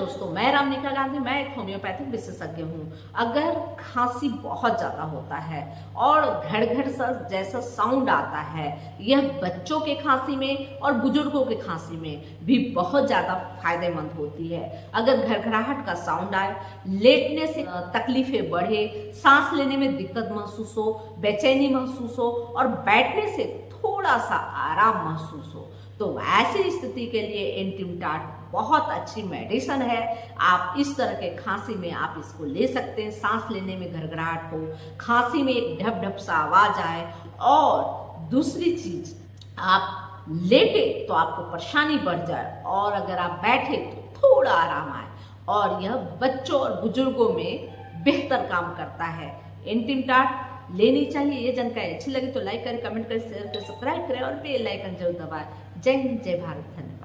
दोस्तों, मैं रामनिका गांधी, मैं एक होम्योपैथिक विशेषज्ञ हूँ। अगर खांसी बहुत ज़्यादा होता है और घड़ घड़ सा जैसा साउंड आता है, यह बच्चों के खांसी में और बुजुर्गों के खांसी में भी बहुत ज़्यादा फायदेमंद होती है। अगर घड़घड़ाहट का साउंड आए, लेटने से तकलीफें बढ़े, सांस लेने में दिक्कत महसूस हो, बेचैनी महसूस हो और बैठने से थोड़ा सा आराम महसूस हो, तो ऐसी स्थिति के लिए एंटीमटाट बहुत अच्छी मेडिसिन है। आप इस तरह के खांसी में आप इसको ले सकते हैं। सांस लेने में घरघराहट हो, खांसी में एक ढप ढप सा आवाज आए, और दूसरी चीज, आप लेटे तो आपको परेशानी बढ़ जाए और अगर आप बैठे तो थोड़ा आराम आए, और यह बच्चों और बुजुर्गों में बेहतर काम करता है। एंटीमटाट लेनी चाहिए। ये जानकारी अच्छी लगी तो लाइक करें, कमेंट करें, शेयर करें, सब्सक्राइब करें और बेल आइकन जरूर दबाएं। जय हिंद, जय भारत, धन्यवाद।